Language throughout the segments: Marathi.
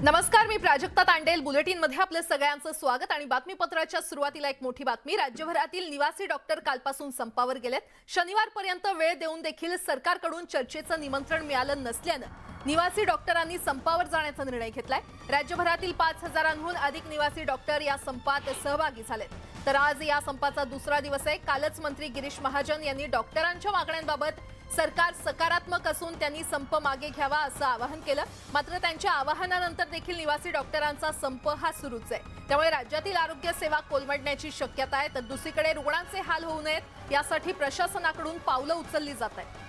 नमस्कार, मी प्राजक्ता तांडेल. बुलेटिन मध्ये आपलं सगळ्यांचं स्वागत. आणि बातमीपत्राच्या सुरुवातीला एक मोठी बातमी. राज्यभरातील निवासी डॉक्टर कालपासून संपावर गेलेत. शनिवारपर्यंत वेळ देऊन देखील सरकारकडून चर्चेचं निमंत्रण मिळालं नसल्यानं निवासी डॉक्टरांनी संपावर जाण्याचा निर्णय घेतलाय. राज्यभरातील 5,000हून अधिक निवासी डॉक्टर या संपात सहभागी झालेत. तर आज या संपाचा दुसरा दिवस आहे. कालच मंत्री गिरीश महाजन यांनी डॉक्टरांच्या मागण्यांबाबत सरकार सकारात्मक असून त्यांनी संप मागे घ्यावा असं आवाहन केलं. मात्र त्यांच्या आवाहनानंतर देखील निवासी डॉक्टरांचा संप हा सुरूच आहे. त्यामुळे राज्यातील आरोग्य सेवा कोलमडण्याची शक्यता आहे. तर दुसरीकडे रुग्णांचे हाल होऊ नयेत यासाठी प्रशासनाकडून पावलं उचलली जात आहेत.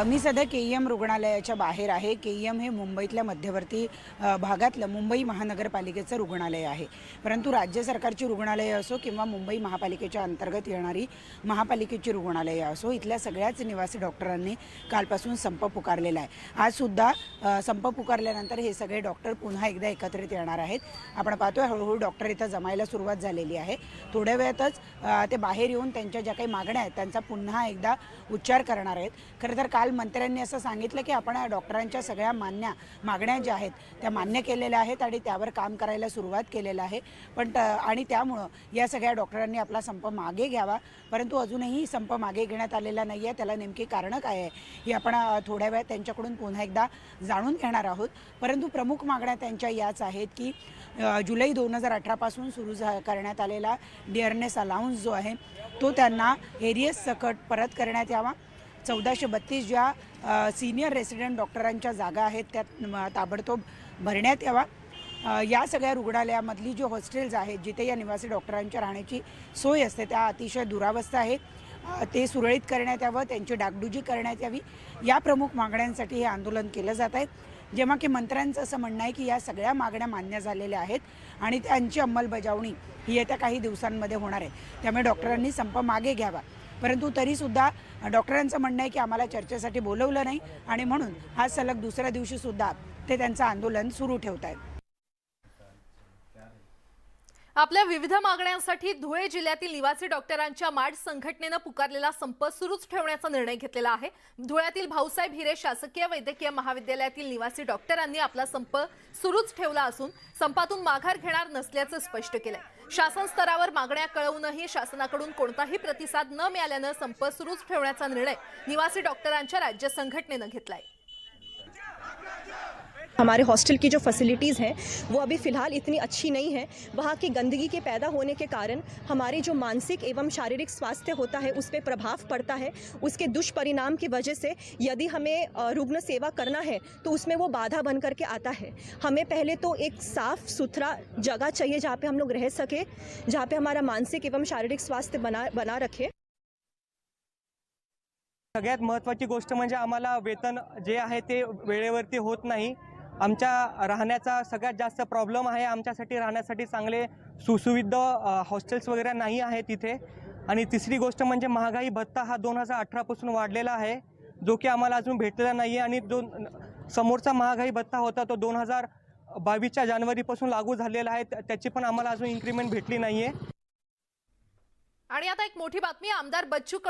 मी सध्या केईएम रुग्णालयाच्या बाहेर आहे. केईएम हे मुंबईतल्या मध्यवर्ती भागातलं मुंबई महानगरपालिकेचं रुग्णालय आहे. परंतु राज्य सरकारची रुग्णालय असो किंवा मुंबई महापालिकेच्या अंतर्गत येणारी महापालिकेची रुग्णालय असो, इथल्या सगळ्याच निवासी डॉक्टरांनी कालपासून संप पुकारलेला आहे. आजसुद्धा संप पुकारल्यानंतर हे सगळे डॉक्टर पुन्हा एकदा एकत्रित येणार आहेत. आपण पाहतोय हळूहळू डॉक्टर इथं जमायला सुरुवात झालेली आहे. थोड्या वेळातच ते बाहेर येऊन त्यांच्या ज्या काही मागण्या आहेत त्यांचा पुन्हा एकदा उच्चार करणार आहेत. खरं तर काल मंत्र्यांनी असं सांगितलं की आपण डॉक्टरांच्या सगळ्या मागण्या ज्या आहेत त्या मान्य केलेल्या आहेत आणि त्यावर काम करायला सुरुवात केलेलं आहे. पण आणि त्यामुळं या सगळ्या डॉक्टरांनी आपला संप मागे घ्यावा. परंतु अजूनही संप मागे घेण्यात आलेला नाही आहे. त्याला नेमकी कारणं काय आहे ही आपण थोड्या वेळात त्यांच्याकडून पुन्हा एकदा जाणून घेणार आहोत. परंतु प्रमुख मागण्या त्यांच्या याच आहेत की जुलै 2018 पासून सुरू करण्यात आलेला डिअरनेस अलाउन्स जो आहे तो त्यांना एरियस सकट परत करण्यात यावा. 1432 ज्या सिनियर रेसिडेंट डॉक्टरांच्या जागा आहेत त्या ताबडतोब भरण्यात यावा. या सगळ्या रुग्णालयामधली जी हॉस्टेल्स आहेत जिथे या निवासी डॉक्टरांच्या राहण्याची सोय असते त्या अतिशय दुरावस्था आहे. ते सुरळीत करण्यात यावं, त्यांची डागडुजी करण्यात यावी. या प्रमुख मागण्यांसाठी हे आंदोलन केलं जात आहे. जेव्हा की मंत्र्यांचं असं म्हणणं आहे की या सगळ्या मागण्या मान्य झालेल्या आहेत आणि त्यांची अंमलबजावणी ही येत्या काही दिवसांमध्ये होणार आहे. त्यामुळे डॉक्टरांनी संप मागे घ्यावा. परंतु तरीसुद्धा डॉक्टरांचं म्हणणं आहे की आम्हाला चर्चेसाठी बोलवलं नाही आणि म्हणून आज सलग दुसऱ्या दिवशी सुद्धा ते त्यांचं आंदोलन सुरू ठेवत आहेत. आपल्या विविध मागण्यांसाठी धुळे जिल्ह्यातील निवासी डॉक्टरांच्या माड संघटनेनं पुकारलेला संप सुरूच ठेवण्याचा निर्णय घेतलेला आहे. धुळ्यातील भाऊसाहेब हिरे शासकीय वैद्यकीय महाविद्यालयातील निवासी डॉक्टरांनी आपला संप सुरूच ठेवला असून संपातून माघार घेणार नसल्याचं स्पष्ट केलंय. शासन स्तरावर मागण्या कळवूनही शासनाकडून कोणताही प्रतिसाद न मिळाल्यानं संप सुरूच ठेवण्याचा निर्णय निवासी डॉक्टरांच्या राज्य संघटनेनं घेतलाय. हमारे हॉस्टल की जो फैसिलिटीज़ हैं वो अभी फ़िलहाल इतनी अच्छी नहीं है. वहाँ की गंदगी के पैदा होने के कारण हमारी जो मानसिक एवं शारीरिक स्वास्थ्य होता है उस पर प्रभाव पड़ता है. उसके दुष्परिणाम की वजह से यदि हमें रुग्ण सेवा करना है तो उसमें वो बाधा बन करके आता है. हमें पहले तो एक साफ़ सुथरा जगह चाहिए जहाँ पे हम लोग रह सके, जहाँ पे हमारा मानसिक एवं शारीरिक स्वास्थ्य बना रखे. सगळ्यात महत्त्वाची गोष्ट म्हणजे आम्हाला वेतन जे आहे ते वेळेवरती होत नाही. आमच्या राहण्याचा सगळ्यात जास्त प्रॉब्लेम आहे. आमच्यासाठी राहण्यासाठी चांगले सुसुविध हॉस्टेल्स वगैरे नाही आहेत तिथे. आणि तिसरी गोष्ट म्हणजे महागाई भत्ता हा 2018 पासून वाढलेला आहे जो की आम्हाला अजून भेटलेला नाही आहे. आणि जो समोरचा महागाई भत्ता होता तो 2022च्या जानेवारीपासून लागू झालेला आहे. त्याची पण आम्हाला अजून इन्क्रीमेंट भेटली नाही आहे. आणि आता एक मोठी बातमी. आमदार बच्चू कडू